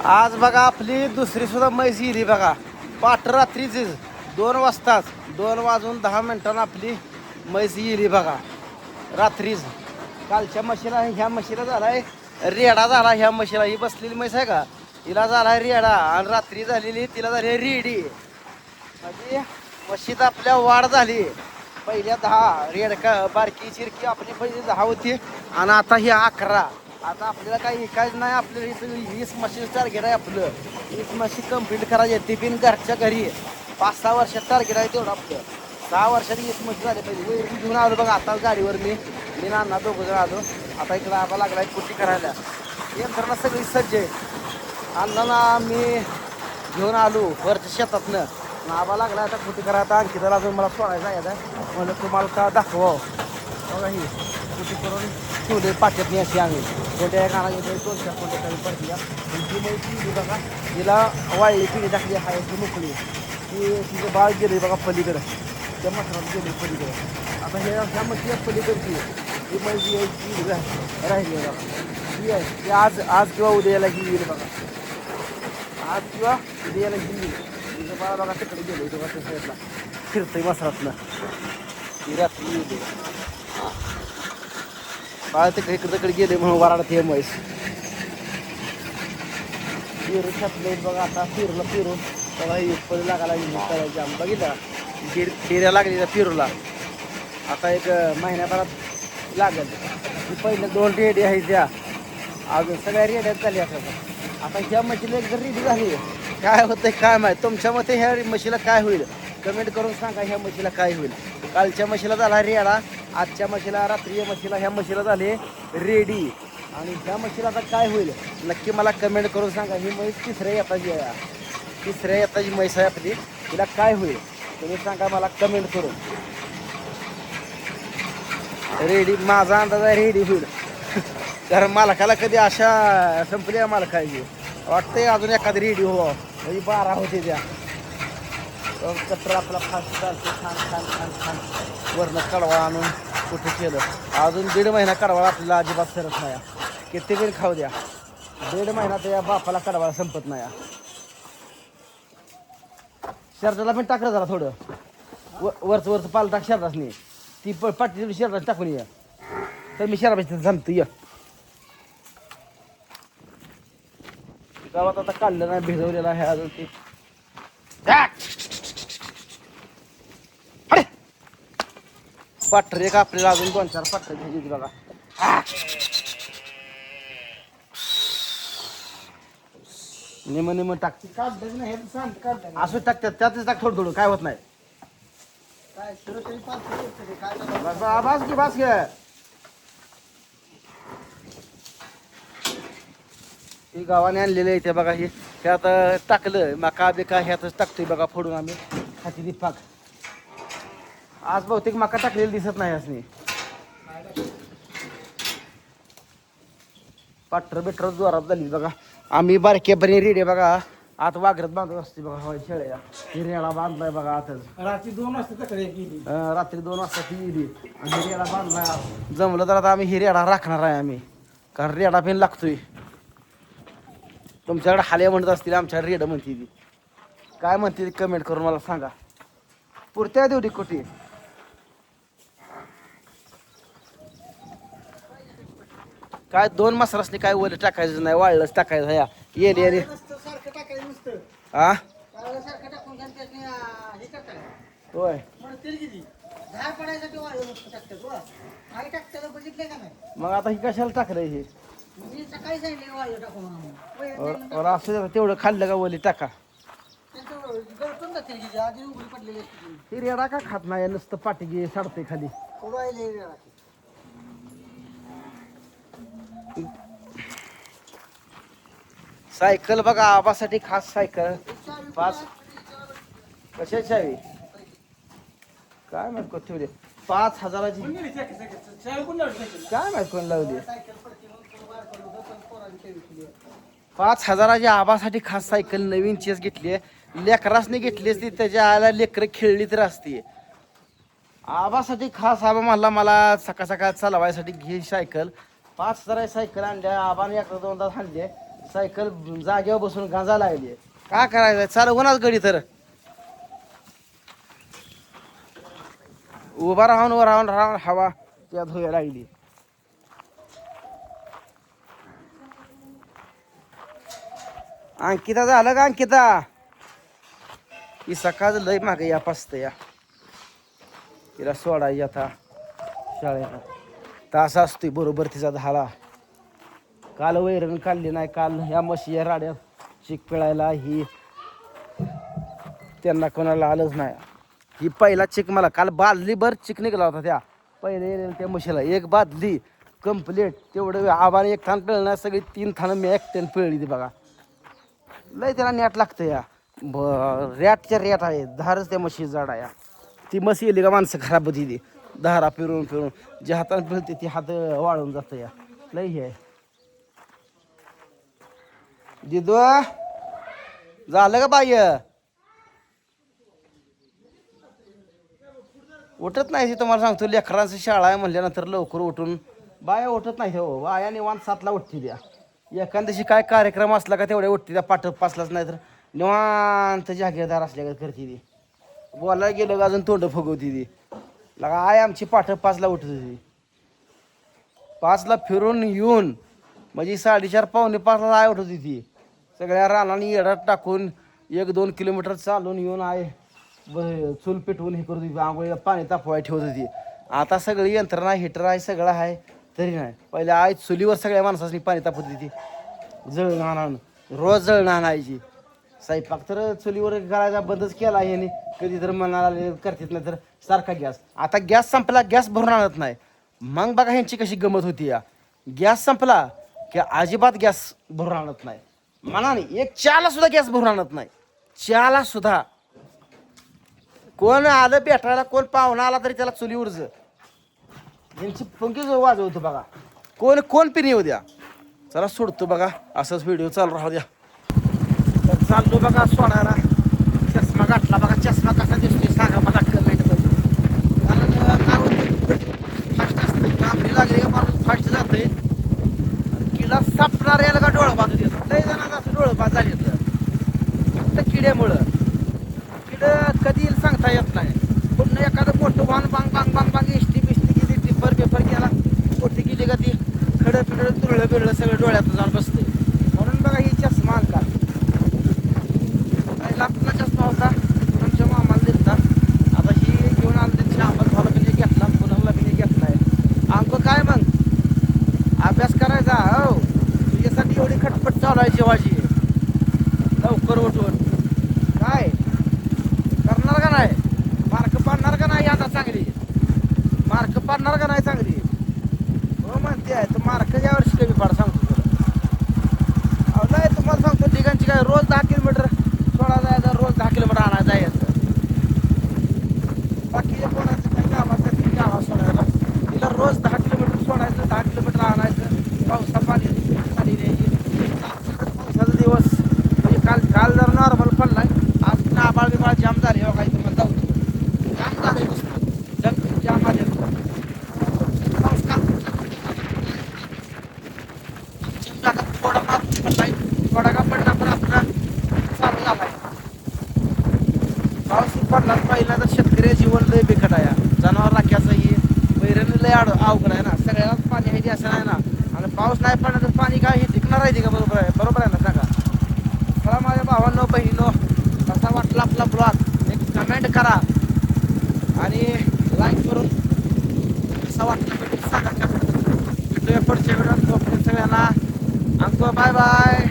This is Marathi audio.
आज बघा आपली दुसरी सुद्धा म्हैस गेली बघा. पाठ रात्रीचीच 2 वाजताच 2:10 आपली म्हैस गेली बघा रात्रीच. कालच्या म्हशीला ह्या म्हशीला झालाय रेडा झाला. ह्या म्हशीला ही बसलेली म्हैस आहे का, हिला झालाय रेडा आणि रात्री झालेली तिला झाली रेडी. म्हणजे म्हशीत आपल्या वाढ झाली. पहिल्या 10 रेडका बारकी चिरकी आपली पहिली 10 होती आणि आता ही 11. आता आपल्याला काही ऐकायचं नाही. आपल्याला ही सगळी 20 म्हशी टार्गेट आहे आपलं. 20 म्हशी कंप्लीट करायची. ती बिन घरच्या घरी 5-6 वर्षात टार्गेट आहे तेवढं आपलं. 6 वर्षात 20 म्हशी झाले पाहिजे. घेऊन आलो बघा आता गाडीवर मी नाना दोघं जण आलो. आता इकडं आबा लागलाय कुट्टी करायला. यंत्रणा सगळी सज्ज आहे. अण्णांना मी घेऊन आलो वरच्या शेतातनं. आबा लागला आता कुठे करा. आता आणखी तर अजून मला सोडायचं आहे आता. म्हणलं तुम्हाला का दाखवा बघा ही कुठे करून ठेवले पाट्यातनी अशी आम्ही कोणत्या गाणा घेतोय 2-4 कोणत्या काही पडतीला. ती माहिती बघा तिला वाळली पिढी टाकली आहे ती मोकळी. ती तिचं बाळ गेले बघा पलीकडं. त्या मसरात गेले पलीकडं. आता ह्या मशी पलीकडची ही माहिती यायची राहिली बघा. ती आहे ती आज किंवा उद्याला येईल बघा. आज किंवा उद्याला येईल. तिचं बाळ बघा तिकडे गेलो इथं बघा साईडला फिरतंय मसरातनं. ती रात्री येते बाळ तिकडे इकडे गेले म्हणून वराडत हे म्हैस. पेरू छापले बघा. आता फिरून बघा ही पळी लागायला करायची आम्ही बघितलं डेऱ्या लागली पेरूला. आता एक महिन्याभरात लागेल. ती पहिले 2 रेडी आहे त्या अजून सगळ्या रेड्यात झाली असं. आता ह्या म्हशीला एक जर रेडी झाली काय होतंय काय माहीत. तुमच्या मते ह्या म्हशीला काय होईल कमेंट करून सांगा. ह्या म्हशीला काय होईल. कालच्या म्हशीला झाला रेडा, आजच्या म्हशीला रात्री म्हशीला ह्या म्हशीला झाले रेडी. आणि ह्या म्हशीला आता काय होईल नक्की मला कमेंट करून सांगा. ही म्हैस तिसऱ्या येताची म्हैस आहे आपली. तिला काय होईल तुम्ही सांगा मला कमेंट करून. रेडी माझा अंदाज आहे रेडी होईल. कारण मालकाला कधी अशा संपल्या मालकाची वाटतंय अजून एखादी रेडी हो. म्हणजे 12 होते त्या कचरा आपला फास्ट चालतो. छान छान छान छान वरनं कडवा आणून कुठे केलं. अजून 1.5 महिना कडवाळा आपल्याला अजिबात सरत नाही. किती वेळ खाऊ द्या 1.5 महिना तर या बापाला कडवाळा संपत नाही. शर्टाला पण टाकलं जरा थोडं वरचं पाल टाक शर्टासनी. ती पाठी शर्टास टाकून ये तर मी शर्टाची जमतो या गावात. आता काढलं नाही भिजवलेला आहे अजून ती. पाठरे का आपल्याला अजून 2-4 पाठरे घ्यायची बघा. निम टाक असं टाकतात त्यातच टाक थोडं काय होत नाही. बास घे ही गावाने आणलेले आहे ते बघा. हे त्यात टाकलं मका बिका ह्यातच टाकतोय बघा फोडून आम्ही खाती ती पाक. आज बहुतेक मका टाकलेली दिसत नाही असणे. पाटर बिटर जोरात झाली बघा. आम्ही बारक्यापर्यंत रेडी बघा. आत वाघरत बांधत असते बघा शेळ्या. हिरेला बांधलाय बघा आतच. रात्री 2 वाजता ती गेली आणि हिरेला बांधलाय. जमलं तर आता आम्ही हिरेडा राखणार आहे आम्ही. कारण रेडा पेन लागतोय. तुमच्याकडे हाल्या म्हणत असतील आमच्याकडे रेड म्हणते ती. काय म्हणते ती कमेंट करून मला सांगा. पुरत्या देऊ कुठे काय 2 मसरासनी काय वर टाकायचं नाही. वाळलंच टाकायचं ह्या येणे हा होय. मग आता ही कशाला टाकलं हे असं तेवढं खाल्लं का वली टाका. ही रेडा का खात नाही नुसतं पाठी साडते खाली. सायकल बघा आबासाठी खास सायकल 5 कशाची हवी काय माहित कोण ठेवली 5,000ची काय माहित कोण लावली. 5,000ची आबासाठी खास सायकल नवीन चेस घेतली. लेकरासने घेतली असती त्याच्या आला लेकर खेळली तर असती. आबासाठी खास आबा मला सकाळ चालवायसाठी घे सायकल. 5,000 सायकल आणल्या आबाने 1-2दा आणले. सायकल जागेवर बसून गांजा लागली. काय करायचं, चालवूनच गडी तर उभा राहून राहून राहून हवा त्यात धुया लागली. अंकिता झालं का अंकिता? ही सकाळ लय मागे या पाचत या तिला सोडायची आता शाळेला. तास असतोय बरोबर तिचा 10ला. काल वैरण काढली नाही. काल ह्या म्हशी या राड्यात चिक पिळायला ही त्यांना कोणाला आलंच नाही. ही पहिला चिक मला काल बादली भर चिक निघाला होता. त्या पहिले त्या म्हशीला एक बादली कंप्लीट तेवढं आबाने एक थान पिळलं नाही. सगळी 3 थानं मी एकट्यानं पिळली ती बघा. लय त्याला नॅट लागतं या. रॅटच्या रॅट आहे. धारच त्या म्हशी जाड आहे. ती म्हशी येली का माणसं खराब होती ती. धारा फिरून फिरून जे हाताने पिळते ती हात वाळून जातं या. लय हे आहे. दिदू झालं का बाय? उठत नाही ती तुम्हाला सांगतो. लेकरांची शाळा आहे म्हणल्यानंतर लवकर उठून बाया उठत नाही. हो बाया निवांत 7ला उठते द्या. एखाद्या दिवशी काय कार्यक्रम असला का तेवढ्या उठते त्या. पाठ 5लाच नाही तर निवांत जागीरदार असल्या का करते ती. बोलायला गेलं का अजून तोंड फुगवती ती. लगा आय आमची पाठ 5ला उठत होती. 5ला फिरून येऊन म्हणजे 4:30 पावणे 5ला आय उठत होती ती. सगळ्या रानाने येडात टाकून 1-2 किलोमीटर चालून येऊन आहे चूल पेटवून हे करत होती. आंघोळीला पाणी तापवाय ठेवत होती. आता सगळी यंत्रणा हिटर आहे सगळं आहे तरी नाही. पहिले आई चुलीवर सगळ्या माणसांनी पाणी तापवत होती. जळण आणून रोज जळण आणायची. स्वयंपाक तर चुलीवर करायचा बंदच केला आहे याने. कधी तर मनाला करतात नाही तर सारखा गॅस. आता गॅस संपला गॅस भरून आणत नाही. मग बघा ह्यांची कशी गमत होती या. गॅस संपला की अजिबात गॅस भरून आणत नाही. मनाने एक चहाला सुद्धा गॅस भरून आणत नाही. चहाला सुद्धा कोण आलं पेटायला कोण पाहुणा आला तरी त्याला चुलीवरच यांची पंखी वाजवतो बघा. कोण कोण पिणी येऊ द्या. चला सोडतो बघा. असंच व्हिडिओ चालू राहू द्या. तर चाललो बघा सोडायला. चष्मा गाठला बघा. चष्मा कसा दिसतोय सांगा मला कमेंटमध्ये. कारण काय होतं फास्ट असतं. कामरी लागली का माणूस फास्ट जातंय. किला सापणार यायला का डोळं बाजू देत. लय जणांना असं डोळं बाज झाली फक्त किड्यामुळं. किड कधी येईल सांगता येत नाही. पुन्हा एखादं मोठं वाहन बांग बांग बांग बांग एसटी बिस्टी गेली टिप्पर पेपर गेला मोठी गेली का ती खडं पिडं तुरळं बिरळं सगळं डोळ्यात जाऊन बसते. म्हणून बघा ही चष्मा आणला. लाखला चष्मा होता आमच्या मामाला दिलता. आता ही घेऊन आणते. आंबा झाला बिने घेतला. पुन्हा बिने घेतलाय. अंक काय मग अभ्यास करायचा. हो तुझ्यासाठी एवढी खटपट चालू आहे जेवायची. लवकर उठून काय करणार का नाही. मार्क पाडणार का नाही आता चांगली. मार्क पाडणार का नाही चांगली. हो म्हणते आहे तर मार्क या वर्षी कमी पाड सांगतो तुला. अहो नाही तुम्हाला सांगतो ठिकाणची काय रोज 10 किलोमीटर सोडा जायचं. रोज 10 किलोमीटर आणायला जायचं. बाकीच्या कोणाचं काही गावासाठी गावा सोडायला तिला रोज 10 किलोमीटर सोडायचं. 10 किलोमीटर आणायचं. पावसा पाणी द्यायची. पावसाचा दिवस म्हणजे काल जर नॉर्मल पडलाय. आज नाबाळ बिबाळ जाम झाले. बघा इथं मला जाऊ जाम झाले नुसतं जाम आले. पाऊस काल थोडा मारून पडलाय. थोडा का पडला पण आपला चालू झालाय. पाऊस पडला पहिला तर शेतकरी जीवन लय बिकट आहे. जनावर राख्याचंही वैरण लय अवघड आहे ना. सगळ्यालाच पाणी आहे असं नाही ना. आणि पाऊस नाही पडला तर पाणी काय हे टिकणार आहे का. बरोबर आहे. बरोबर आहे ना सांगा. मला माझ्या भावांनो बहिणीनो कसा वाटला आपला ब्लॉग एक कमेंट करा आणि लाईक करून कसा वाटला सांगा. भेटूया पुढच्या व्हिडिओत. सगळ्यांना अंको बाय बाय.